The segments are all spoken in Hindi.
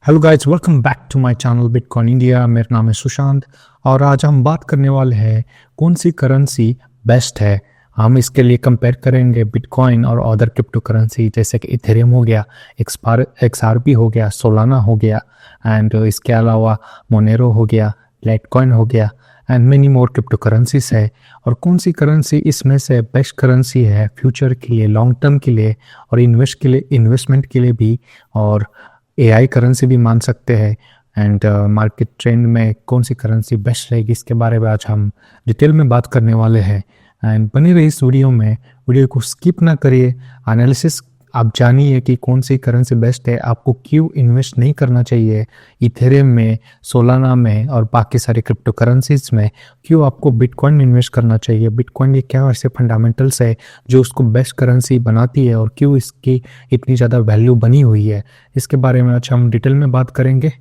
Hello guys, welcome back to my channel Bitcoin India. मेरा नाम है सुशांत और आज हम बात करने वाले हैं कौन सी करेंसी बेस्ट है। हम इसके लिए कंपेयर करेंगे बिटकॉइन और अदर क्रिप्टो करेंसी जैसे कि इथेरियम हो गया, एक्सआरपी हो गया, सोलाना हो गया एंड इसके अलावा मोनेरो हो गया, लाइटकॉइन हो गया and many more crypto currencies है। और कौन सी करेंसी इसमें से बेस्ट करेंसी है फ्यूचर के लिए, लॉन्ग टर्म के लिए और इन्वेस्टमेंट के लिए भी, और एआई करेंसी भी मान सकते हैं। एंड मार्केट ट्रेंड में कौन सी करेंसी बेस्ट रहेगी इसके बारे में आज हम डिटेल में बात करने वाले हैं। एंड बने रहिए इस वीडियो को स्किप ना करिए। एनालिसिस आप जानिए कि कौन सी करेंसी बेस्ट है, आपको क्यों इन्वेस्ट नहीं करना चाहिए इथेरियम में, सोलाना में और बाकी सारे क्रिप्टो करेंसीज में, क्यों आपको बिटकॉइन में इन्वेस्ट करना चाहिए, बिटकॉइन के क्या ऐसे फंडामेंटल्स है जो उसको बेस्ट करेंसी बनाती है और क्यों इसकी इतनी ज़्यादा वैल्यू बनी हुई है, इसके बारे में आज हम डिटेल में बात करेंगे।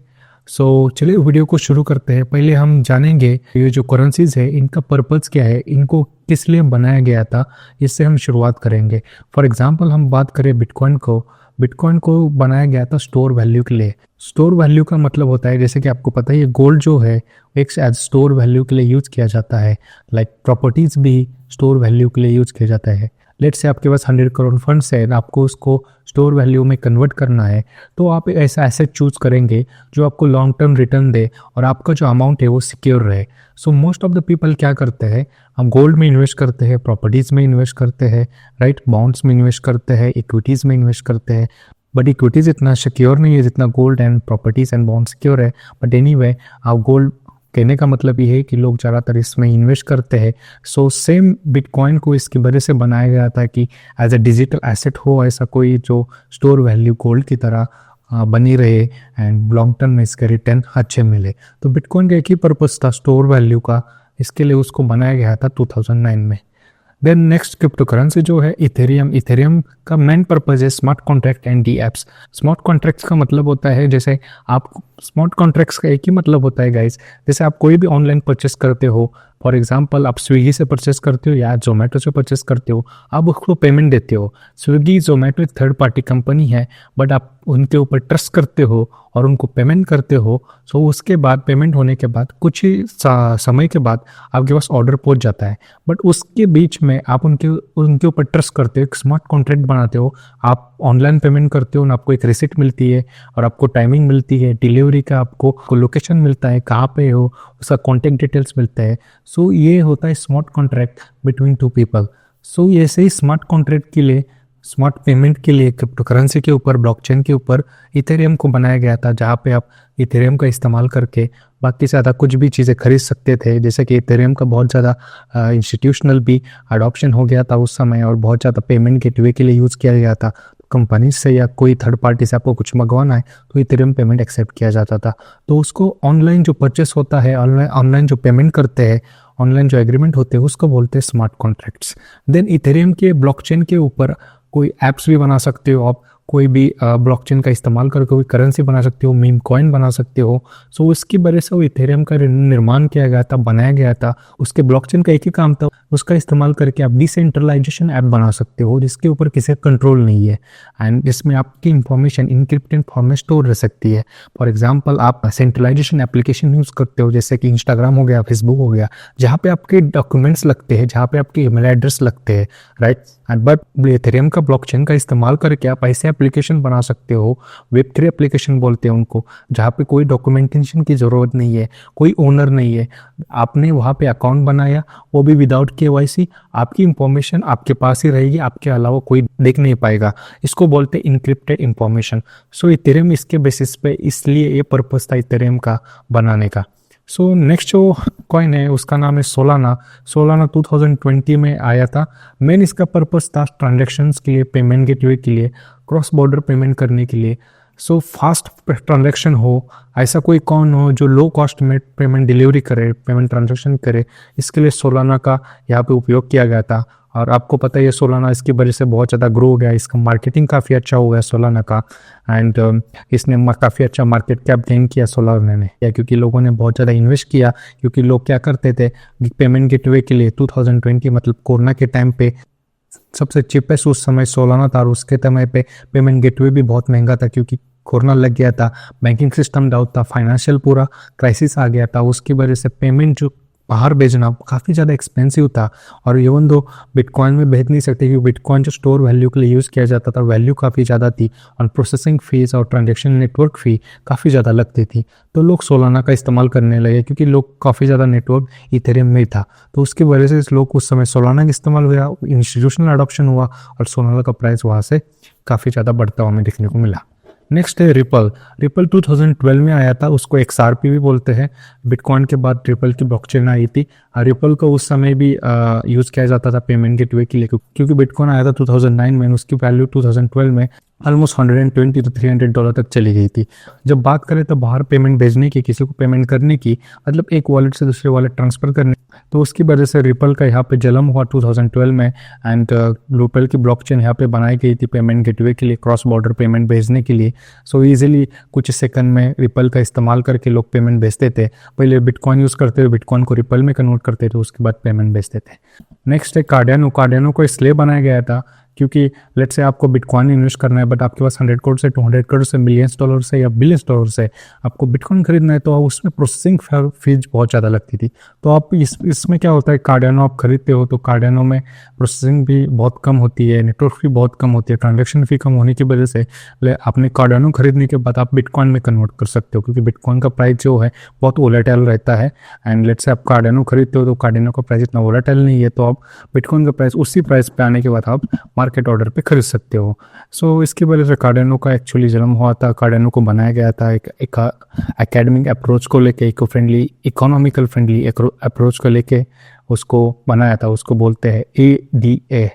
सो चलिए वीडियो को शुरू करते हैं। पहले हम जानेंगे ये जो करेंसीज है इनका पर्पस क्या है, इनको किस लिए बनाया गया था, इससे हम शुरुआत करेंगे। फॉर एग्जांपल हम बात करें बिटकॉइन को बनाया गया था स्टोर वैल्यू के लिए। स्टोर वैल्यू का मतलब होता है, जैसे कि आपको पता है ये गोल्ड जो है एक एज स्टोर वैल्यू के लिए यूज किया जाता है, लाइक प्रॉपर्टीज भी स्टोर वैल्यू के लिए यूज किया जाता है। लेट से आपके पास 100 करोड़ फंड्स है, आपको उसको स्टोर वैल्यू में कन्वर्ट करना है, तो आप ऐसा एसेट चूज करेंगे जो आपको लॉन्ग टर्म रिटर्न दे और आपका जो अमाउंट है वो सिक्योर रहे। So most of the people क्या करते हैं, हम गोल्ड में इन्वेस्ट करते हैं, प्रॉपर्टीज़ में इन्वेस्ट करते हैं, राइट, बॉन्ड्स में इन्वेस्ट करते हैं, इक्विटीज़ में इन्वेस्ट करते हैं। बट इक्विटीज़ इतना सिक्योर नहीं है जितना gold and properties and bond secure है। बट एनीवे, आप गोल्ड कहने का मतलब ये है कि लोग ज़्यादातर इसमें इन्वेस्ट करते हैं। सो सेम बिटकॉइन को इसकी वजह से बनाया गया था कि एज ए डिजिटल एसेट हो, ऐसा कोई जो स्टोर वैल्यू गोल्ड की तरह बनी रहे एंड लॉन्ग टर्म में इसके रिटर्न अच्छे मिले। तो बिटकॉइन का एक ही पर्पस था, स्टोर वैल्यू का, इसके लिए उसको बनाया गया था 2009 में। देन नेक्स्ट क्रिप्टो करेंसी जो है इथेरियम का मेन पर्पज है smart contract and D apps. Smart contracts का मतलब होता है, जैसे आप स्मार्ट कॉन्ट्रैक्ट्स का एक ही मतलब होता है गाइस, जैसे आप कोई भी ऑनलाइन परचेस करते हो, फॉर एग्जांपल आप स्विगी से परचेस करते हो या जोमेटो से परचेस करते हो, आप उसको पेमेंट देते हो। स्विगी जोमेटो एक थर्ड पार्टी कंपनी है, बट आप उनके ऊपर ट्रस्ट करते हो और उनको पेमेंट करते हो। सो उसके बाद पेमेंट होने के बाद कुछ ही समय के बाद आपके पास ऑर्डर पहुंच जाता है, बट उसके बीच में आप उनके ऊपर ट्रस्ट करते हो, एक स्मार्ट कॉन्ट्रैक्ट बनाते हो, आप ऑनलाइन पेमेंट करते हो, आपको एक रिसिप्ट मिलती है और आपको टाइमिंग मिलती है डिलीवरी का, आपको लोकेशन मिलता है, कहाँ पे हो, उसका कॉन्टैक्ट डिटेल्स मिलता है। सो ये होता है smart contract between two people. So ऐसे ही स्मार्ट कॉन्ट्रैक्ट के लिए, स्मार्ट पेमेंट के लिए क्रिप्टो करेंसी के ऊपर, ब्लॉकचेन के ऊपर इथेरियम को बनाया गया था, जहाँ पे आप इथेरियम का इस्तेमाल करके बाकी ज़्यादा कुछ भी चीज़ें खरीद सकते थे। जैसे कि इथेरियम का बहुत ज़्यादा इंस्टीट्यूशनल भी अडॉप्शन हो गया था उस समय और बहुत ज़्यादा पेमेंट गेटवे के लिए यूज़ किया गया था। कंपनी से या कोई थर्ड पार्टी से आपको कुछ मंगवाना है तो इथेरियम पेमेंट एक्सेप्ट किया जाता था। तो उसको ऑनलाइन जो परचेस होता है, ऑनलाइन जो पेमेंट करते हैं, ऑनलाइन जो एग्रीमेंट होते हैं, उसको बोलते हैं स्मार्ट कॉन्ट्रैक्ट्स। देन इथेरियम के ब्लॉकचेन के ऊपर कोई ऐप्स भी बना सकते हो आप, कोई भी ब्लॉकचेन का इस्तेमाल करके कोई करेंसी बना सकते हो, मीम कॉइन बना सकते हो। सो उसकी वजह से वो इथेरियम का निर्माण किया गया था, बनाया गया था। उसके ब्लॉकचेन का एक ही काम था, उसका इस्तेमाल करके आप डिसेंट्रलाइजेशन ऐप बना सकते हो जिसके ऊपर किसी का कंट्रोल नहीं है एंड जिसमें आपकी इंफॉर्मेशन इनक्रिप्टेड फॉर्म में स्टोर रह सकती है। फॉर एग्जाम्पल आप सेंट्रलाइजेशन एप्लीकेशन यूज़ करते हो, जैसे कि इंस्टाग्राम हो गया, फेसबुक हो गया, जहाँ पे आपके डॉक्यूमेंट्स लगते हैं, जहाँ पे आपके ईमेल एड्रेस लगते हैं, राइट। बट इथेरियम का ब्लॉकचेन का इस्तेमाल करके आप ऐसे एप्लीकेशन बना सकते हो, वेब3 एप्लीकेशन बोलते हैं उनको, जहाँ पे कोई डॉक्यूमेंटेशन की ज़रूरत नहीं है, कोई ओनर नहीं है, आपने वहाँ पे अकाउंट बनाया, वो भी विदाउट केवाईसी, आपकी इंफॉर्मेशन आपके पास ही रहेगी, आपके अलावा कोई देख नहीं पाएगा। इसको बोलते हैं इनक्रिप्टेड इंफॉर्मेशन। सो इथेरियम इसके बेसिस पे, इसलिए ये पर्पस था इथेरियम का बनाने का। सो नेक्स्ट जो कॉइन है उसका नाम है सोलाना। सोलाना 2020 में आया था। मेन इसका पर्पस था ट्रांजैक्शंस के लिए, पेमेंट गेटवे के लिए, क्रॉस बॉर्डर पेमेंट करने के लिए। सो फास्ट ट्रांजैक्शन हो, ऐसा कोई कौन हो जो लो कॉस्ट में पेमेंट डिलीवरी करे, पेमेंट ट्रांजैक्शन करे, इसके लिए सोलाना का यहाँ पे उपयोग किया गया था। और आपको पता है ये सोलाना इसकी वजह से बहुत ज़्यादा ग्रो हो गया, इसका मार्केटिंग काफ़ी अच्छा हो गया सोलाना का एंड इसने काफ़ी अच्छा मार्केट कैप गेन किया सोलाना ने, या क्योंकि लोगों ने बहुत ज़्यादा इन्वेस्ट किया। क्योंकि लोग क्या करते थे, पेमेंट गेटवे के लिए 2020 मतलब कोरोना के टाइम पे सबसे चीपेस्ट उस समय सोलाना था और उसके समय पे पेमेंट गेटवे भी बहुत महंगा था, क्योंकि कोरोना लग गया था, बैंकिंग सिस्टम डाउन था, फाइनेंशियल पूरा क्राइसिस आ गया था, उसकी वजह से पेमेंट जो बाहर भेजना काफ़ी ज़्यादा एक्सपेंसिव था। और इवन दो बिटकॉइन में भेज नहीं सकते क्योंकि बिटकॉइन जो स्टोर वैल्यू के लिए यूज़ किया जाता था, वैल्यू काफ़ी ज़्यादा थी और प्रोसेसिंग फीस और ट्रांजेक्शन नेटवर्क फ़ी काफ़ी ज़्यादा लगती थी। तो लोग सोलाना का इस्तेमाल करने लगे क्योंकि लोग काफ़ी ज़्यादा नेटवर्क इथेरियम में था, तो उसकी वजह से इस लोग उस समय सोलाना का इस्तेमाल हुआ, इंस्टीट्यूशनल अडॉप्शन हुआ और सोलाना का प्राइस वहाँ से काफ़ी ज़्यादा बढ़ता हुआ हमें देखने को मिला। नेक्स्ट है रिपल। रिपल 2012 में आया था, उसको XRP भी बोलते हैं। बिटकॉइन के बाद रिपल की ब्लॉकचेन आई थी। रिपल को उस समय भी यूज़ किया जाता था पेमेंट गेटवे के लिए क्योंकि बिटकॉइन आया था 2009 में, उसकी वैल्यू 2012 में ऑलमोस्ट $120 to $300 तक चली गई थी। जब बात करें तो बाहर पेमेंट भेजने की, किसी को पेमेंट करने की, मतलब एक वॉलेट से दूसरे वॉलेट ट्रांसफ़र करने, तो उसकी वजह से रिपल का यहाँ पे जन्म हुआ 2012 में। एंड रिपल की ब्लॉकचेन यहाँ पे बनाई गई थी पेमेंट गेटवे के लिए, क्रॉस बॉर्डर पेमेंट भेजने के लिए। सो ईजिली कुछ सेकंड में रिपल का इस्तेमाल करके लोग पेमेंट भेजते थे। पहले बिटकॉइन यूज़ करते थे, बिटकॉइन को रिपल में कन्वर्ट करते थे, उसके बाद पेमेंट भेजते थे। नेक्स्ट है कार्डियानो। कार्डियानो को इसलिए बनाया गया था क्योंकि लेट्स से आपको बिटकॉइन इन्वेस्ट करना है बट आपके पास 100 करोड़ से 200 करोड़ से मिलियंस डॉलर से या बिलियंस डॉलर से आपको बिटकॉइन खरीदना है, तो उसमें प्रोसेसिंग फीस बहुत ज़्यादा लगती थी। तो आप इसमें क्या होता है, कार्डियानो आप खरीदते हो तो कार्डियानो में प्रोसेसिंग भी बहुत कम होती है, नेटवर्क फी बहुत कम होती है, ट्रांजेक्शन फी कम होने की वजह से आपने कार्डियानो खरीदने के बाद आप बिटकॉइन में कन्वर्ट कर सकते हो क्योंकि बिटकॉइन का प्राइस जो है बहुत वोलेटाइल रहता है। एंड लेट्स से आप कार्डियानो खरीदते हो तो कार्डियानो का प्राइस इतना वोलेटाइल नहीं है, तो आप बिटकॉइन का प्राइस उसी प्राइस पे आने के बाद आप मार्केट ऑर्डर पे खरीद सकते हो। सो इसकी वजह से कार्डियानो का एक्चुअली जन्म हुआ था। कार्डियानो को बनाया गया था एक एकेडमिक अप्रोच को लेके, eco friendly, economical friendly approach को लेके उसको बनाया था, उसको बोलते हैं ADA।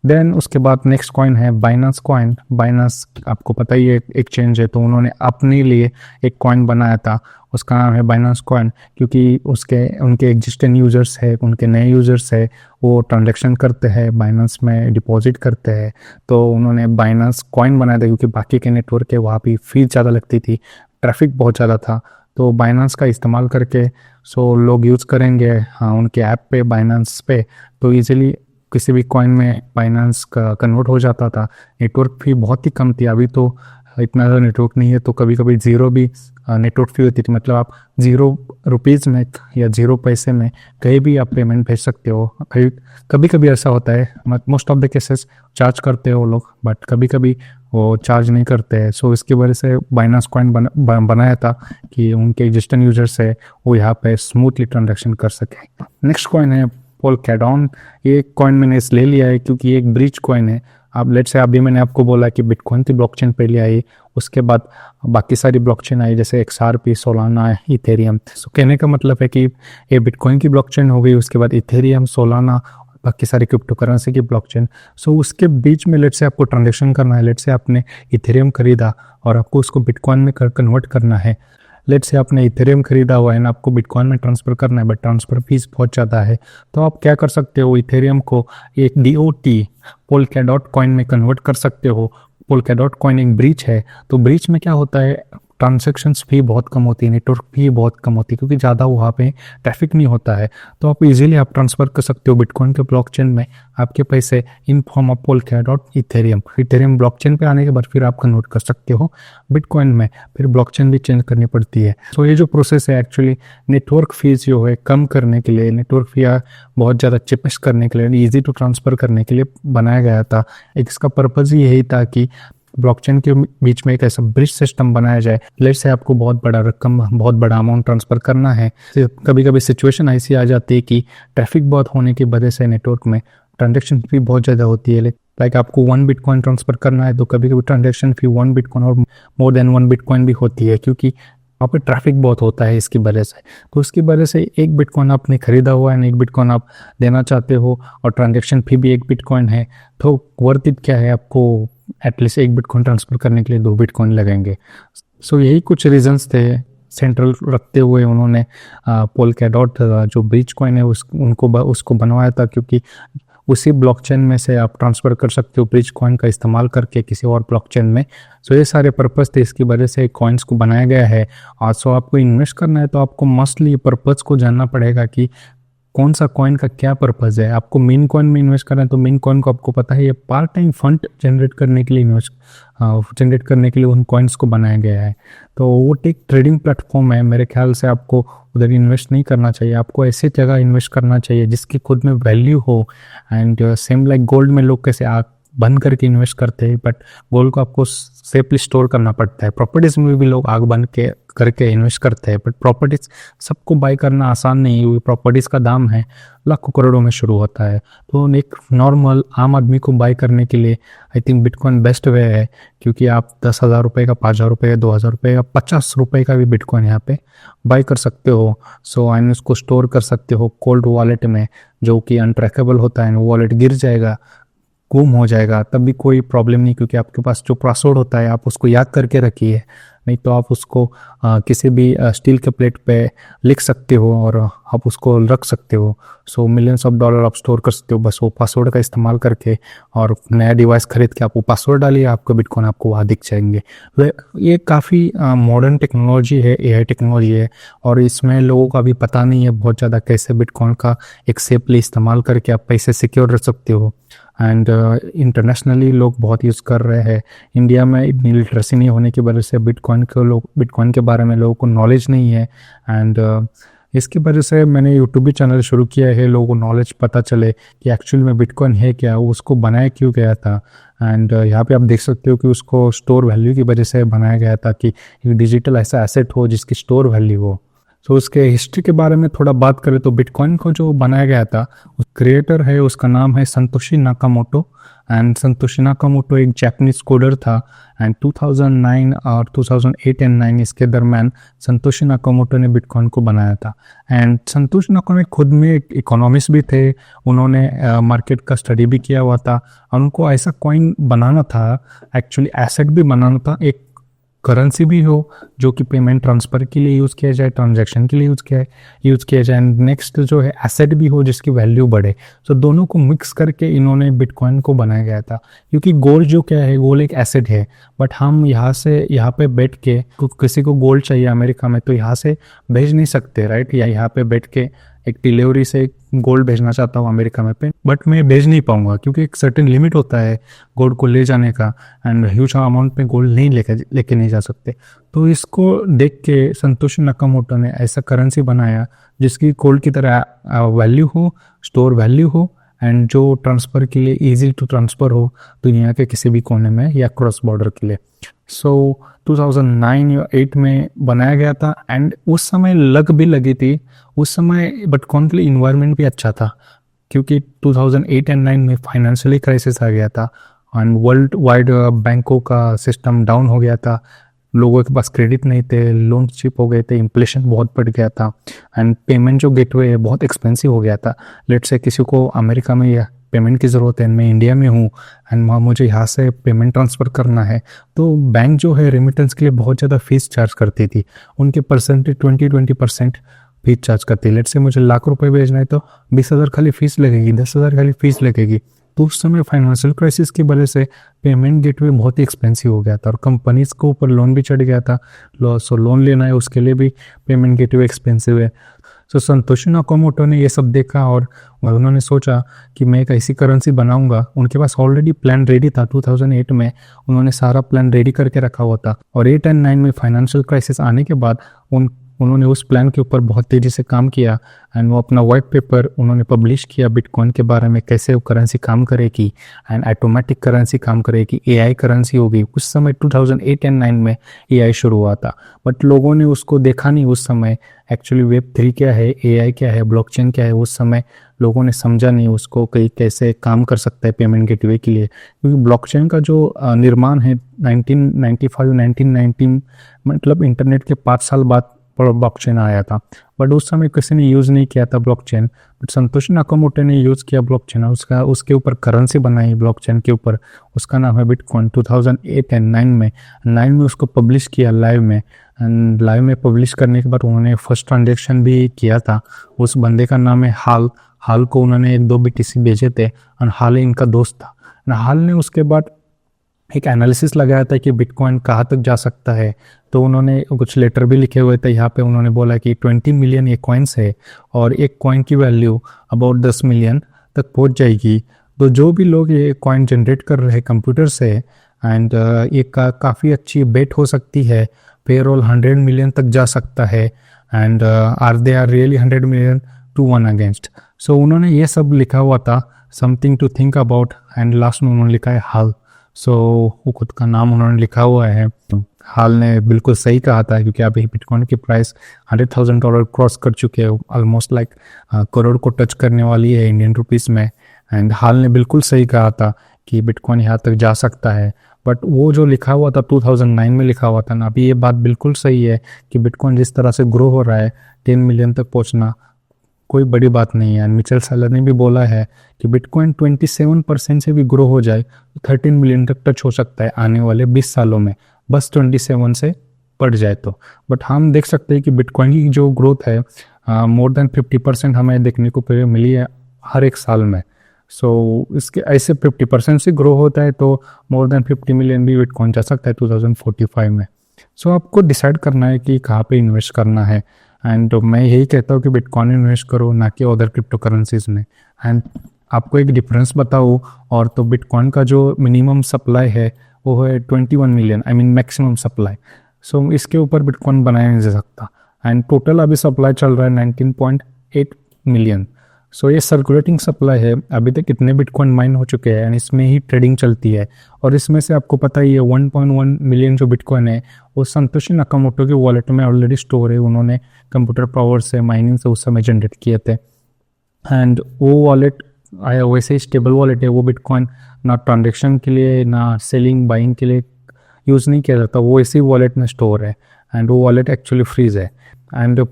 देन उसके बाद नेक्स्ट कॉइन है बाइनेंस कॉइन। बाइनेंस आपको पता ही है एक्सचेंज है, तो उन्होंने अपने लिए एक कॉइन बनाया था, उसका नाम है बाइनेंस कॉइन क्योंकि उनके एग्जिस्टिंग यूजर्स है, उनके नए यूजर्स है, वो ट्रांजैक्शन करते हैं बाइनेंस में, डिपॉजिट करते हैं, तो उन्होंने बाइनेंस कॉइन बनाया था क्योंकि बाकी के नेटवर्क के वहाँ भी फीस ज़्यादा लगती थी, ट्रैफिक बहुत ज़्यादा था। तो बाइनेंस का इस्तेमाल करके लोग यूज़ करेंगे हाँ उनके ऐप पे, बाइनेंस पे, तो ईजिली किसी भी कॉइन में बाइनेंस का कन्वर्ट हो जाता था। नेटवर्क फी बहुत ही कम थी, अभी तो इतना ज़्यादा नेटवर्क नहीं है, तो कभी कभी ज़ीरो भी नेटवर्क फी होती थी, मतलब आप ₹0 में या 0 पैसे में कहीं भी आप पेमेंट भेज सकते हो। कभी कभी ऐसा होता है, most of the cases charge करते हो लोग, बट कभी कभी वो चार्ज नहीं करते हैं। सो इसकी वजह से बाइनेंस कॉइन बनाया था कि उनके एग्जिस्टिंग यूजर्स है वो यहाँ पे स्मूथली ट्रांजेक्शन कर सके। नेक्स्ट कॉइन है पोलकैडॉन। ये कॉइन मैंने इसलिए लिया है क्योंकि ये एक ब्रिज कॉइन है। अब लेट्स से अभी मैंने आपको बोला कि बिटकॉइन की ब्लॉकचेन पहले आई, उसके बाद बाकी सारी ब्लॉकचेन आई जैसे XRP, सोलाना, इथेरियम। सो कहने का मतलब है कि ये बिटकॉइन की ब्लॉकचेन हो गई, उसके बाद इथेरियम, सोलाना, बाकी सारी क्रिप्टो करेंसी की ब्लॉकचेन। सो उसके बीच में लेट्स से आपको ट्रांजेक्शन करना है, लेट्स से आपने इथेरियम खरीदा और आपको उसको बिटकॉइन में कन्वर्ट करना है। लेट्स से आपने इथेरियम खरीदा हुआ है ना, आपको बिटकॉइन में ट्रांसफ़र करना है बट ट्रांसफ़र फीस बहुत ज़्यादा है, तो आप क्या कर सकते हो, इथेरियम को एक DOT पोलकैडॉट कॉइन में कन्वर्ट कर सकते हो। पोलकैडॉट कॉइन एक ब्रिज है, तो ब्रिज में क्या होता है, ट्रांजेक्शन्स फी बहुत कम होती है, नेटवर्क फी बहुत कम होती है क्योंकि ज़्यादा वहाँ पे ट्रैफिक नहीं होता है, तो आप इजीली आप ट्रांसफ़र कर सकते हो बिटकॉइन के ब्लॉकचेन में आपके पैसे in form of Polkadot Ethereum. Ethereum blockchain पे आने के बाद फिर आप कन्वर्ट कर सकते हो बिटकॉइन में, फिर ब्लॉकचेन भी चेंज करनी पड़ती है। सो ये जो प्रोसेस है एक्चुअली नेटवर्क फीस जो है कम करने के लिए, नेटवर्क फी बहुत ज़्यादा चिपेस्ट करने के लिए, ईजी टू ट्रांसफ़र करने के लिए बनाया गया था। एक इसका पर्पज़ यही था कि ब्लॉकचेन के बीच में एक ऐसा ब्रिज सिस्टम बनाया जाए। लेट्स से आपको बहुत बड़ा रकम, बहुत बड़ा अमाउंट ट्रांसफ़र करना है, कभी कभी सिचुएशन ऐसी आ जाती है कि ट्रैफिक बहुत होने की वजह से नेटवर्क में ट्रांजेक्शन फी बहुत ज़्यादा होती है। लाइक आपको 1 बिटकॉइन ट्रांसफ़र करना है तो कभी कभी ट्रांजेक्शन फी 1 बिटकॉइन और मोर देन 1 बिटकॉइन भी होती है क्योंकि वहाँ पे ट्रैफिक बहुत होता है इसकी वजह से। तो उसकी वजह से 1 बिटकॉइन आपने खरीदा हुआ है, 1 बिटकॉइन आप देना चाहते हो और ट्रांजेक्शन फी भी 1 बिटकॉइन है, तो वर्थ इट क्या है, आपको एटलीस्ट 1 बिटकॉइन ट्रांसफ़र करने के लिए 2 बिटकॉइन लगेंगे। सो यही कुछ रीजंस थे सेंट्रल रखते हुए उन्होंने पोलकैडॉट जो ब्रिज कॉइन है उसको बनवाया था, क्योंकि उसी ब्लॉकचेन में से आप ट्रांसफ़र कर सकते हो ब्रिज कॉइन का इस्तेमाल करके किसी और ब्लॉकचेन में। सो ये सारे पर्पज़ थे, इसकी वजह से कॉइन्स को बनाया गया है। सो आपको इन्वेस्ट करना है तो आपको मस्टली पर्पज़ को जानना पड़ेगा कि कौन सा कॉइन का क्या पर्पज़ है। आपको मीन कॉइन में इन्वेस्ट करना है तो मीन कॉइन को आपको पता है ये पार्ट टाइम फंड जनरेट करने के लिए जनरेट करने के लिए उन कॉइन्स को बनाया गया है। तो वो एक ट्रेडिंग प्लेटफॉर्म है, मेरे ख्याल से आपको उधर इन्वेस्ट नहीं करना चाहिए। आपको ऐसी जगह इन्वेस्ट करना चाहिए जिसकी खुद में वैल्यू हो। एंड सेम लाइक गोल्ड में लोग कैसे आग बंद करके इन्वेस्ट करते हैं, बट गोल्ड को आपको सेफली स्टोर करना पड़ता है। प्रॉपर्टीज में भी लोग आग बंद के करके इन्वेस्ट करते हैं, बट प्रॉपर्टीज सबको बाई करना आसान नहीं है, क्योंकि प्रॉपर्टीज का दाम है लाखों करोड़ों में शुरू होता है। तो एक नॉर्मल आम आदमी को बाई करने के लिए I think bitcoin best way है, क्योंकि आप 10,000 रुपये का, 5,000 रुपये का, 2,000 रुपये का, 50 रुपये का भी बिटकॉइन यहाँ पे बाई कर सकते हो। सो एंड उसको स्टोर कर सकते हो कोल्ड वॉलेट में, जो कि अनट्रैकेबल होता है। वॉलेट गिर जाएगा, गुम हो जाएगा, तब भी कोई प्रॉब्लम नहीं, क्योंकि आपके पास जो पासवर्ड होता है आप उसको याद करके रखिए। नहीं तो आप उसको किसी भी स्टील के प्लेट पे लिख सकते हो और आप उसको रख सकते हो। सो मिलियंस ऑफ डॉलर आप स्टोर कर सकते हो बस वो पासवर्ड का इस्तेमाल करके, और नया डिवाइस खरीद के आप वो पासवर्ड डालिए, आपको बिटकॉइन आपको वहाँ दिख जाएंगे। ये काफ़ी मॉडर्न टेक्नोलॉजी है, AI टेक्नोलॉजी है, और इसमें लोगों का भी पता नहीं है बहुत ज़्यादा कैसे बिटकॉइन का एक सेफली इस्तेमाल करके आप पैसे सिक्योर रख सकते हो। एंड इंटरनेशनली लोग बहुत यूज़ कर रहे हैं। इंडिया में इतनी लिटरेसी नहीं होने की वजह से बिटकॉइन के बारे में लोगों को नॉलेज नहीं है। एंड इसकी वजह से मैंने यूट्यूब भी चैनल शुरू किया है, लोगों को नॉलेज पता चले कि एक्चुअल में बिटकॉइन है क्या, वो उसको बनाया क्यों गया था। एंड यहाँ पे आप देख सकते हो कि उसको स्टोर वैल्यू की वजह से बनाया गया था, कि डिजिटल ऐसा एसेट हो जिसकी स्टोर वैल्यू हो। तो उसके हिस्ट्री के बारे में थोड़ा बात करें तो बिटकॉइन को जो बनाया गया था, उस क्रिएटर है, उसका नाम है Santoshi Nakamoto. And Santoshi Nakamoto एक जापानीज कोडर था। एंड 2009 और 2008 एंड 9 इसके दरम्यान संतोशी नाकामोटो ने बिटकॉइन को बनाया था। एंड संतोशी नाकामोटो खुद में एक इकोनॉमिस्ट भी थे, उन्होंने मार्केट का स्टडी भी किया हुआ था, और उनको ऐसा कॉइन बनाना था, एक्चुअली एसेट भी बनाना था, एक करेंसी भी हो जो कि पेमेंट ट्रांसफ़र के लिए यूज़ किया जाए, ट्रांजैक्शन के लिए यूज़ किया जाए, एंड नेक्स्ट जो है एसेट भी हो जिसकी वैल्यू बढ़े। सो दोनों को मिक्स करके इन्होंने बिटकॉइन को बनाया गया था। क्योंकि गोल्ड जो क्या है, गोल्ड एक एसेट है, बट हम यहाँ पे बैठ के किसी को गोल्ड चाहिए अमेरिका में तो यहाँ से भेज नहीं सकते, राइट। या यहाँ पे बैठ के एक डिलीवरी से गोल्ड भेजना चाहता हूँ अमेरिका में बट मैं भेज नहीं पाऊंगा, क्योंकि एक सर्टेन लिमिट होता है गोल्ड को ले जाने का, एंड ह्यूज अमाउंट में गोल्ड नहीं लेके नहीं जा सकते। तो इसको देख के संतोशी नाकामोटो ने ऐसा करेंसी बनाया जिसकी गोल्ड की तरह वैल्यू हो, स्टोर वैल्यू हो, एंड जो ट्रांसफ़र के लिए इजी टू ट्रांसफ़र हो दुनिया के किसी भी कोने में या क्रॉस बॉर्डर के लिए। सो 2009 या 8 में बनाया गया था। एंड उस समय लगी थी उस समय बिटकॉइन के लिए इन्वायरमेंट भी अच्छा था, क्योंकि 2008 एंड 9 में फाइनेंशियली क्राइसिस आ गया था, एंड वर्ल्ड वाइड बैंकों का सिस्टम डाउन हो गया था, लोगों के पास क्रेडिट नहीं थे, लोन चिप हो गए थे, इन्फ्लेशन बहुत बढ़ गया था, एंड पेमेंट जो गेटवे है बहुत एक्सपेंसिव हो गया था। लेट्स से किसी को अमेरिका में या पेमेंट की ज़रूरत है, मैं इंडिया में हूँ एंड मुझे यहाँ से पेमेंट ट्रांसफ़र करना है, तो बैंक जो है रेमिटेंस के लिए बहुत ज़्यादा फीस चार्ज करती थी। उनके परसेंटेज 20% फीस चार्ज करती है। लेट्स से मुझे लाख रुपए भेजना है तो 20,000 खाली फीस लगेगी, 10,000 खाली फीस लगेगी। तो उस समय फाइनेंशियल क्राइसिस की वजह से पेमेंट गेटवे बहुत ही एक्सपेंसिव हो गया था, और कंपनीज को ऊपर लोन भी चढ़ गया था। सो लोन लेना है उसके लिए भी पेमेंट गेटवे एक्सपेंसिव है। सो संतोशी नाकामोटो ने ये सब देखा और उन्होंने सोचा कि मैं एक ऐसी करेंसी बनाऊंगा। उनके पास ऑलरेडी प्लान रेडी था, 2008 में उन्होंने सारा प्लान रेडी करके रखा हुआ था, और 8 एंड 9 में फाइनेंशियल क्राइसिस आने के बाद उन्होंने उस प्लान के ऊपर बहुत तेज़ी से काम किया, एंड वो अपना वाइट पेपर उन्होंने पब्लिश किया बिटकॉइन के बारे में, कैसे वो करेंसी काम करेगी, एंड ऑटोमेटिक करेंसी काम करेगी, AI करेंसी होगी। उस समय 2008 एंड 9 में AI शुरू हुआ था, बट लोगों ने उसको देखा नहीं उस समय। एक्चुअली Web3 क्या है, AI क्या है, ब्लॉकचेन क्या है, उस समय लोगों ने समझा नहीं उसको कि कैसे काम कर सकता है पेमेंट गेटवे के लिए। क्योंकि ब्लॉकचेन का जो निर्माण है 1995-1990, मतलब इंटरनेट के 5 साल बाद ब्लॉकचेन आया था, बट उस समय किसी ने यूज़ नहीं किया था ब्लॉकचेन। बट संतोशी नाकामोटो ने यूज़ किया ब्लॉकचेन, उसके ऊपर करेंसी बनाई ब्लॉकचेन के ऊपर, उसका नाम है बिटकॉइन। 2008 एंड 9 में उसको पब्लिश किया लाइव में, एंड लाइव में पब्लिश करने के बाद उन्होंने फर्स्ट ट्रांजेक्शन भी किया था। उस बंदे का नाम है हाल को उन्होंने 2 BTC भेजे थे, और हाल इनका दोस्त था। हाल ने उसके बाद एक एनालिसिस लगाया था कि बिटकॉइन कहाँ तक जा सकता है। तो उन्होंने कुछ लेटर भी लिखे हुए थे, यहाँ पे उन्होंने बोला कि 20 मिलियन ये कॉइन्स है और एक कॉइन की वैल्यू अबाउट 10 मिलियन तक पहुँच जाएगी। तो जो भी लोग ये कॉइन जनरेट कर रहे हैं कंप्यूटर से, एंड ये काफ़ी अच्छी बेट हो सकती है। पेरोल 100 मिलियन तक जा सकता है, and are really 100 million to one against. So उन्होंने ये सब लिखा हुआ था, something to think about, and last में उन्होंने लिखा है हाल। सो वो खुद का नाम उन्होंने लिखा हुआ है। हाल ने बिल्कुल सही कहा था, क्योंकि अभी बिटकॉइन की प्राइस $100,000 क्रॉस कर चुके हैं, ऑलमोस्ट लाइक करोड़ को टच करने वाली है इंडियन रुपीस में। एंड हाल ने बिल्कुल सही कहा था कि बिटकॉइन यहाँ तक जा सकता है। बट वो जो लिखा हुआ था 2009 में लिखा हुआ था ना, अभी ये बात बिल्कुल सही है कि बिटकॉइन जिस तरह से ग्रो हो रहा है, 10 मिलियन तक पहुँचना कोई बड़ी बात नहीं है। मिचेल सैलर ने भी बोला है कि बिटकॉइन 27% से भी ग्रो हो जाए तो 13 मिलियन तक टच हो सकता है आने वाले 20 सालों में, बस 27 से बढ़ जाए तो। बट हम देख सकते हैं कि बिटकॉइन की जो ग्रोथ है, मोर देन 50% हमें देखने को मिली है हर एक साल में। सो इसके ऐसे 50% से ग्रो होता है तो मोर देन 50 मिलियन भी बिटकॉइन जा सकता है 2045 में। सो आपको डिसाइड करना है कि कहाँ पे इन्वेस्ट करना है। एंड मैं यही कहता हूँ कि बिटकॉइन इन्वेस्ट करो, ना कि अदर क्रिप्टो करेंसीज में। एंड आपको एक डिफरेंस बताऊँ और, तो बिटकॉइन का जो मिनिमम सप्लाई है वो है 21 million, I mean maximum supply. So इसके ऊपर बिटकॉइन बनाया नहीं जा सकता। एंड टोटल अभी सप्लाई चल रहा है 19.8 मिलियन। सो ये सर्कुलेटिंग सप्लाई है। अभी तक इतने बिटकॉइन माइन हो चुके हैं एंड इसमें ही ट्रेडिंग चलती है। और इसमें से आपको पता ही है 1.1 मिलियन जो बिटकॉइन है वो संतोषी नाकामोटो के वॉलेट में ऑलरेडी स्टोर है। उन्होंने कंप्यूटर पावर से माइनिंग से उस समय जनरेट किए थे। एंड वो वॉलेट वैसे ही स्टेबल वॉलेट है। वो बिटकॉइन ना ट्रांजेक्शन के लिए ना सेलिंग बाइंग के लिए यूज़ नहीं किया जाता, वो इसी वॉलेट में स्टोर है। एंड वो वॉलेट एक्चुअली फ्रीज है। एंड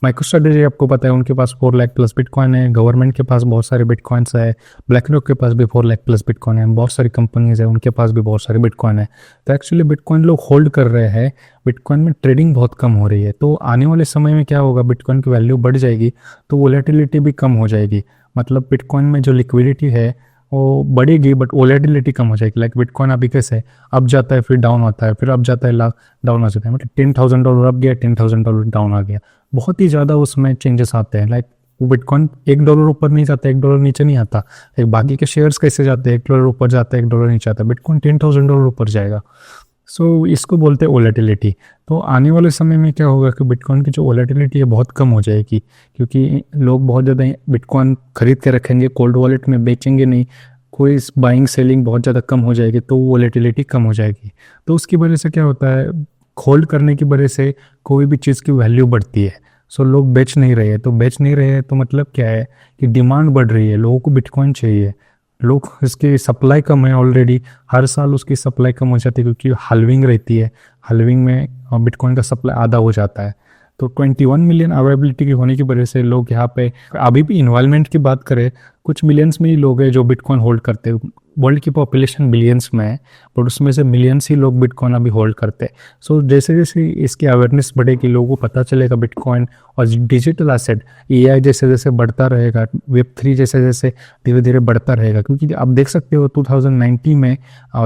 माइक्रोस्ट्रेटेजी आपको पता है उनके पास 4 लाख प्लस बिटकॉइन है। गवर्नमेंट के पास बहुत सारे बिटकॉइंस है। ब्लैक रॉक के पास भी 4 लाख प्लस बिटकॉइन है। बहुत सारी कंपनीज है उनके पास भी बहुत सारे बिटकॉइन है। तो एक्चुअली बिटकॉइन लोग होल्ड कर रहे हैं। बिटकॉइन में ट्रेडिंग बहुत कम हो रही है। तो आने वाले समय में क्या होगा, बिटकॉइन की वैल्यू बढ़ जाएगी तो वोलेटिलिटी भी कम हो जाएगी। मतलब बिटकॉइन में जो लिक्विडिटी है वो बढ़ेगी बट वोलेटिलिटी कम हो जाएगी। लाइक बिटकॉइन अभी कैसे है, अब जाता है फिर डाउन आता है, फिर अब जाता है डाउन आ जाता है। मतलब $10,000 अब गया, $10,000 डाउन आ गया, बहुत ही ज़्यादा उसमें चेंजेस आते हैं। लाइक वो बिटकॉइन $1 ऊपर नहीं जाता, $1 नीचे नहीं आता। एक बाकी के शेयर्स कैसे जाते हैं, $1 ऊपर जाता है, $1 नीचे आता है, बिटकॉइन $10,000 ऊपर जाएगा। सो इसको बोलते हैं वोलेटिलिटी। तो आने वाले समय में क्या होगा कि बिटकॉइन की जो वोलेटिलिटी है बहुत कम हो जाएगी, क्योंकि लोग बहुत ज़्यादा बिटकॉइन खरीद के रखेंगे, कोल्ड वॉलेट में बेचेंगे नहीं, कोई बाइंग सेलिंग बहुत ज़्यादा कम हो जाएगी, तो वोलेटिलिटी कम हो जाएगी। तो उसकी वजह से क्या होता है, होल्ड करने की वजह से कोई भी चीज़ की वैल्यू बढ़ती है। सो लोग बेच नहीं रहे हैं, तो बेच नहीं रहे हैं तो मतलब क्या है कि डिमांड बढ़ रही है, लोगों को बिटकॉइन चाहिए। लोग, इसकी सप्लाई कम है ऑलरेडी, हर साल उसकी सप्लाई कम हो जाती है क्योंकि हल्विंग रहती है। हल्विंग में बिटकॉइन का सप्लाई आधा हो जाता है। तो 21 मिलियन अवेलेबिलिटी की होने की वजह से लोग यहाँ पे, अभी भी इन्वायरमेंट की बात करें, कुछ मिलियंस में ही लोग हैं जो बिटकॉइन होल्ड करते हैं। वर्ल्ड की पॉपुलेशन बिलियंस में है, बट उसमें से मिलियंस ही लोग बिटकॉइन अभी होल्ड करते हैं। सो जैसे जैसे इसकी अवेयरनेस बढ़ेगी, लोगों को पता चलेगा बिटकॉइन और डिजिटल एसेट, एआई जैसे जैसे बढ़ता रहेगा, वेब3 जैसे जैसे धीरे धीरे बढ़ता रहेगा। क्योंकि आप देख सकते हो 2090 में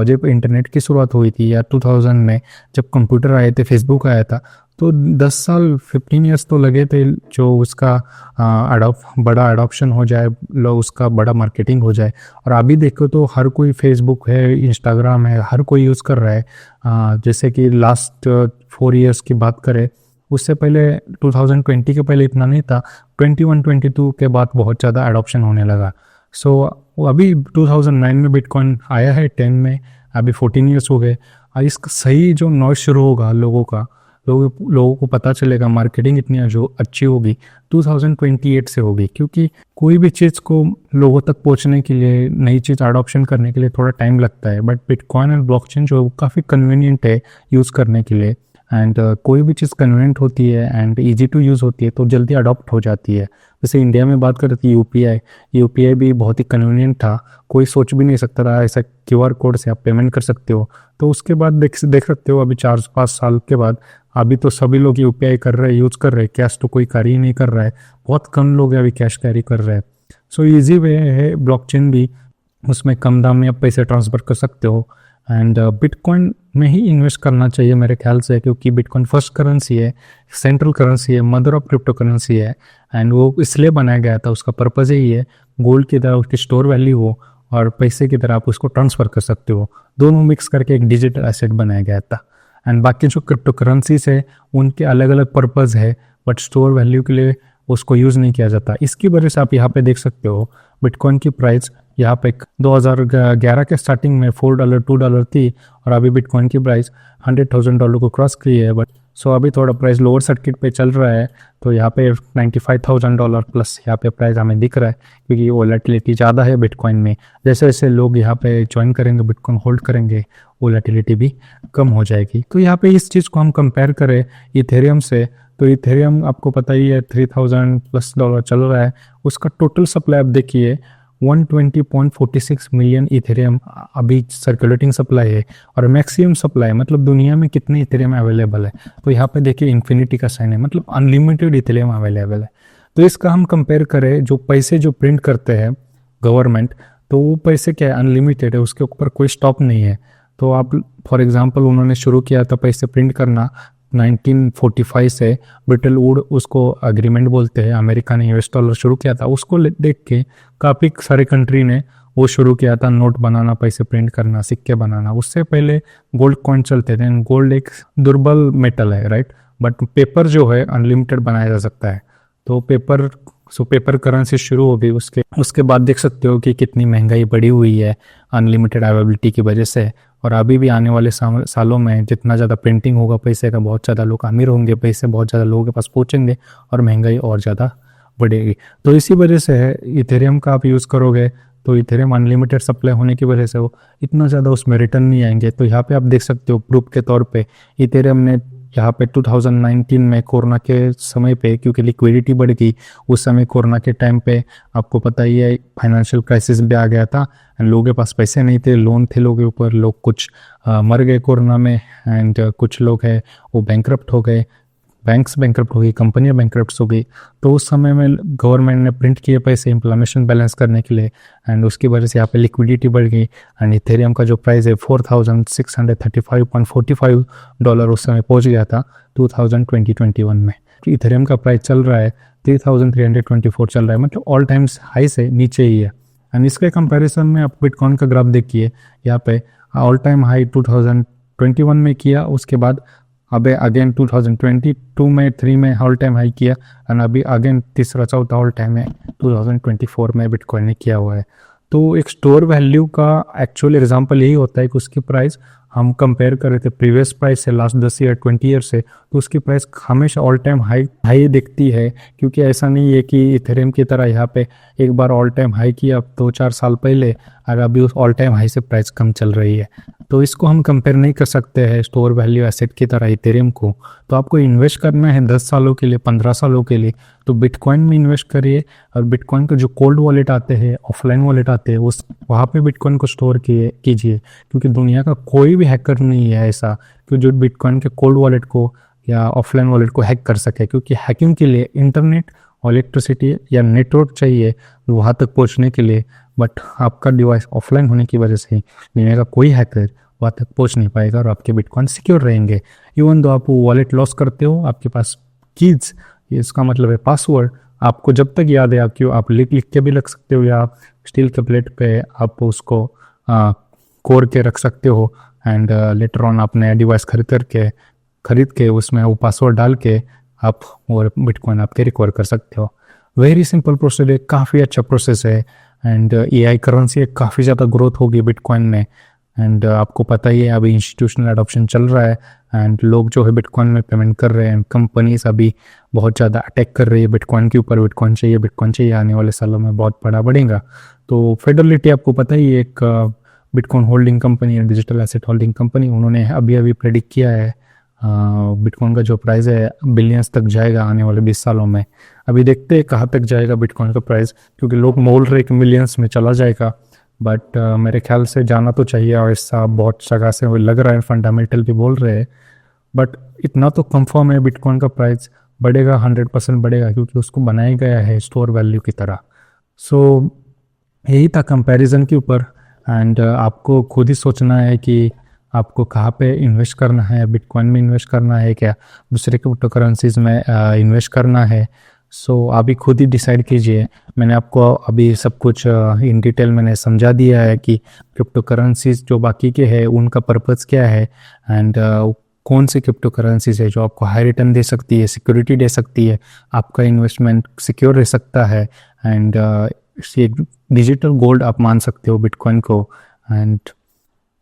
जब इंटरनेट की शुरुआत हुई थी, या 2000 में जब कंप्यूटर आए थे, फेसबुक आया था, तो 10 साल 15 ईयर्स तो लगे थे जो उसका बड़ा अडॉप्शन हो जाए, लोग उसका बड़ा मार्केटिंग हो जाए। और अभी देखो तो हर कोई फेसबुक है, इंस्टाग्राम है, हर कोई यूज़ कर रहा है। जैसे कि लास्ट 4 ईयर्स की बात करें, उससे पहले 2020 के पहले इतना नहीं था, 21-22 के बाद बहुत ज़्यादा अडॉप्शन होने लगा। सो अभी 2009 में बिटकॉइन आया है, 10 में, अभी 14 ईयर्स हो गए। इसका सही जो नॉइज शुरू होगा लोगों को पता चलेगा, मार्केटिंग इतनी जो अच्छी होगी 2028 से होगी। क्योंकि कोई भी चीज़ को लोगों तक पहुंचने के लिए, नई चीज़ अडॉप्शन करने के लिए थोड़ा टाइम लगता है। बट बिटकॉइन एंड ब्लॉकचेन जो काफ़ी कन्वीनियंट है यूज़ करने के लिए। एंड कोई भी चीज़ कन्वीनियंट होती है एंड इजी टू यूज़ होती है तो जल्दी अडॉप्ट हो जाती है। जैसे इंडिया में बात करें तो यूपीआई भी बहुत ही कन्वीनियंट था। कोई सोच भी नहीं सकता था ऐसा क्यूआर कोड से आप पेमेंट कर सकते हो। तो उसके बाद देख सकते हो, अभी 4-5 साल के बाद अभी तो सभी लोग यूपीआई कर रहे हैं, यूज़ कर रहे हैं। कैश तो कोई कैरी ही नहीं कर रहा है, बहुत कम लोग अभी कैश कैरी कर रहे हैं। सो ईजी वे है ब्लॉकचेन भी, उसमें कम दाम में आप पैसे ट्रांसफ़र कर सकते हो। एंड बिटकॉइन में ही इन्वेस्ट करना चाहिए मेरे ख्याल से, क्योंकि बिटकॉइन फर्स्ट करेंसी है, सेंट्रल करेंसी है, मदर ऑफ क्रिप्टो करेंसी है। एंड वो इसलिए बनाया गया था, उसका पर्पज़ यही है, गोल्ड की तरह उसकी स्टोर वैल्यू हो और पैसे की तरह आप उसको ट्रांसफ़र कर सकते हो, दोनों मिक्स करके एक डिजिटल एसेट बनाया गया था। एंड बाकी जो क्रिप्टो करेंसीज है उनके अलग अलग पर्पज़ है, बट स्टोर वैल्यू के लिए उसको यूज़ नहीं किया जाता। इसकी वजह से आप यहाँ पे देख सकते हो बिटकॉइन की प्राइस यहाँ पे 2011 के स्टार्टिंग में $4 $2 थी, और अभी बिटकॉइन की प्राइस $100,000 को क्रॉस की है। बट सो अभी थोड़ा प्राइस लोअर सर्किट पे चल रहा है, तो यहाँ पे $95,000 प्लस यहाँ पे प्राइस हमें दिख रहा है, क्योंकि वोलेटिलिटी ज़्यादा है बिटकॉइन में। जैसे जैसे लोग यहाँ पे ज्वाइन करेंगे, बिटकॉइन होल्ड करेंगे, वोलेटिलिटी भी कम हो जाएगी। तो यहाँ पे इस चीज़ को हम कंपेयर करें इथेरियम से, तो इथेरियम आपको पता ही है $3,000+ चल रहा है। उसका टोटल सप्लाई आप देखिए 120.46 मिलियन इथेरियम अभी सर्कुलेटिंग सप्लाई है, और मैक्सिमम सप्लाई मतलब दुनिया में कितने इथेरियम अवेलेबल है, तो यहाँ पे देखिए इन्फिनिटी का साइन है, मतलब अनलिमिटेड इथेरियम अवेलेबल है। तो इसका हम कंपेयर करें, जो पैसे जो प्रिंट करते हैं गवर्नमेंट, तो वो पैसे क्या है, अनलिमिटेड है, उसके ऊपर कोई स्टॉप नहीं है। तो आप फॉर एग्जांपल उन्होंने शुरू किया था पैसे प्रिंट करना 1945 से, ब्रिटल वुड उसको अग्रीमेंट बोलते हैं, अमेरिका ने $US शुरू किया था। उसको देख के काफ़ी सारे कंट्री ने वो शुरू किया था, नोट बनाना, पैसे प्रिंट करना, सिक्के बनाना। उससे पहले गोल्ड कॉइन चलते थे। गोल्ड एक दुर्बल मेटल है, राइट, बट पेपर जो है अनलिमिटेड बनाया जा सकता है। तो पेपर करेंसी शुरू हो गई। उसके बाद देख सकते हो कि कितनी महंगाई बढ़ी हुई है अनलिमिटेड अवेलेबिलिटी की वजह से। और अभी भी आने वाले सालों में जितना ज़्यादा प्रिंटिंग होगा पैसे का, बहुत ज़्यादा लोग अमीर होंगे, पैसे बहुत ज़्यादा लोगों के पास पहुँचेंगे और महंगाई और ज़्यादा बढ़ेगी। तो इसी वजह से है इथेरियम का आप यूज़ करोगे तो इथेरियम अनलिमिटेड सप्लाई होने की वजह से वो इतना ज़्यादा उसमें रिटर्न नहीं आएंगे। तो यहाँ पे आप देख सकते हो प्रूफ के तौर पे इथेरियम ने यहाँ पे 2019 में कोरोना के समय पे, क्योंकि लिक्विडिटी बढ़ गई उस समय, कोरोना के टाइम पे आपको पता ही है फाइनेंशियल क्राइसिस भी आ गया था, लोगों के पास पैसे नहीं थे, लोन थे लोगों के ऊपर, लोग कुछ मर गए कोरोना में, एंड कुछ लोग हैं वो बैंकरप्ट हो गए, बैंक्स बैंकरप्ट हो गई, कंपनियां बैंकरप्ट हो गई। तो उस समय में गवर्नमेंट ने प्रिंट किए पैसे इम्प्लीमेशन बैलेंस करने के लिए, एंड उसकी वजह से यहाँ पे लिक्विडिटी बढ़ गई। एंड इथेरियम का जो प्राइस है $4,635.45 उस समय पहुंच गया था 2021 में। इथेरियम का प्राइस चल रहा है 3,324 चल रहा है, मतलब ऑल टाइम्स हाई से नीचे ही है। एंड इसके कंपैरिजन में आप बिटकॉइन का ग्राफ देखिए, यहाँ पे ऑल टाइम हाई 2021 में किया, उसके बाद अबे अगेन 2022 में 3 में ऑल टाइम हाई किया, एंड अभी अगेन तीसरा चौथा ऑल टाइम है 2024 में बिटकॉइन ने किया हुआ है। तो एक स्टोर वैल्यू का एक्चुअल एग्जांपल यही होता है कि उसकी प्राइस हम कंपेयर कर रहे थे प्रीवियस प्राइस से, लास्ट 10 ईयर 20 ईयर से, तो उसकी प्राइस हमेशा ऑल टाइम हाई दिखती है। क्योंकि ऐसा नहीं है कि इथेरियम की तरह यहाँ पे एक बार ऑल टाइम हाई किया 2-4 साल पहले, और अभी उस ऑल टाइम हाई से प्राइस कम चल रही है। तो इसको हम कंपेयर नहीं कर सकते हैं स्टोर वैल्यू एसेट की तरह इथेरियम को। तो आपको इन्वेस्ट करना है 10 सालों के लिए, 15 सालों के लिए, तो बिटकॉइन में इन्वेस्ट करिए। और बिटकॉइन का जो कोल्ड वॉलेट आते हैं, ऑफलाइन वॉलेट आते हैं, उस वहाँ पे बिटकॉइन को स्टोर कीजिए, क्योंकि दुनिया का कोई भी हैकर नहीं है ऐसा कि जो बिटकॉइन के कोल्ड वॉलेट को या ऑफलाइन वॉलेट को हैक कर सके। क्योंकि हैकिंग के लिए इंटरनेट और इलेक्ट्रिसिटी या नेटवर्क चाहिए वहाँ तक पहुँचने के लिए, बट आपका डिवाइस ऑफलाइन होने की वजह से दुनिया का कोई हैकर वहाँ तक पहुँच नहीं पाएगा और आपके बिटकॉइन सिक्योर रहेंगे। इवन दो आप वॉलेट लॉस करते हो, आपके पास कीज, इसका मतलब है पासवर्ड, आपको जब तक याद है आप लिख के भी रख सकते हो, या स्टील के प्लेट पे आप उसको कोर के रख सकते हो, एंड लेटर ऑन आप नया डिवाइस खरीद के उसमें वो पासवर्ड डाल के आप वो बिटकॉइन आपके रिकवर कर सकते हो। वेरी सिंपल प्रोसेस है, काफ़ी अच्छा प्रोसेस है। एंड AI करेंसी काफ़ी ज़्यादा ग्रोथ होगी बिटकॉइन में। एंड आपको पता ही है अभी इंस्टीट्यूशनल अडॉप्शन चल रहा है, एंड लोग जो है बिटकॉइन में पेमेंट कर रहे हैं। कंपनीज अभी बहुत ज़्यादा अटैक कर रही है बिटकॉइन के ऊपर, बिटकॉइन चाहिए, आने वाले सालों में बहुत बड़ा बढ़ेगा। तो फेडरलिटी आपको पता ही है, एक बिटकॉइन होल्डिंग कंपनी है, डिजिटल एसेट होल्डिंग कंपनी, उन्होंने अभी प्रेडिक्ट किया है बिटकॉइन का जो प्राइस है बिलियंस तक जाएगा आने वाले 20 सालों में। अभी देखते हैं कहाँ तक जाएगा बिटकॉइन का प्राइस, क्योंकि लोग बोल रहे कि मिलियंस में चला जाएगा, बट मेरे ख्याल से जाना तो चाहिए, और ऐसा बहुत जगह से लग रहा है, फंडामेंटल भी बोल रहे हैं। बट इतना तो कंफर्म है बिटकॉइन का प्राइस बढ़ेगा, 100% बढ़ेगा, क्योंकि उसको बनाया गया है स्टोर वैल्यू की तरह। सो यही था कंपैरिजन के ऊपर। एंड आपको खुद ही सोचना है कि आपको कहाँ पे इन्वेस्ट करना है, बिटकॉइन में इन्वेस्ट करना है क्या दूसरे क्रिप्टो करेंसीज में इन्वेस्ट करना है। सो अभी खुद ही डिसाइड कीजिए। मैंने आपको अभी सब कुछ इन डिटेल मैंने समझा दिया है कि क्रिप्टो करेंसीज जो बाकी के हैं उनका पर्पज़ क्या है, एंड कौन सी क्रिप्टो करेंसीज है जो आपको हाई रिटर्न दे सकती है, सिक्योरिटी दे सकती है, आपका इन्वेस्टमेंट सिक्योर रह सकता है, एंड एक डिजिटल गोल्ड आप मान सकते हो बिटकॉइन को, एंड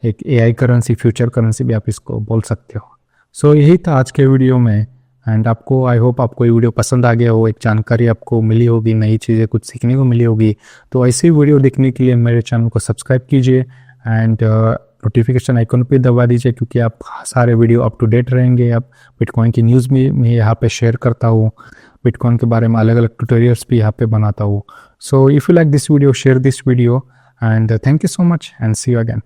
एक एआई करेंसी, फ्यूचर करेंसी भी आप इसको बोल सकते हो। सो यही था आज के वीडियो में, एंड आपको आई होप आपको ये वीडियो पसंद आ गया हो, एक जानकारी आपको मिली होगी, नई चीज़ें कुछ सीखने को मिली होगी। तो ऐसी वीडियो देखने के लिए मेरे चैनल को सब्सक्राइब कीजिए एंड नोटिफिकेशन आइकन पे दबा दीजिए, क्योंकि आप सारे वीडियो अप टू डेट रहेंगे। आप बिटकॉइन की न्यूज़ भी मैं यहाँ पे शेयर करता हूँ, बिटकॉइन के बारे में अलग अलग ट्यूटोरियल्स भी यहाँ पे बनाता हूँ। So if you like this video, share this video, and thank you so much and see you again.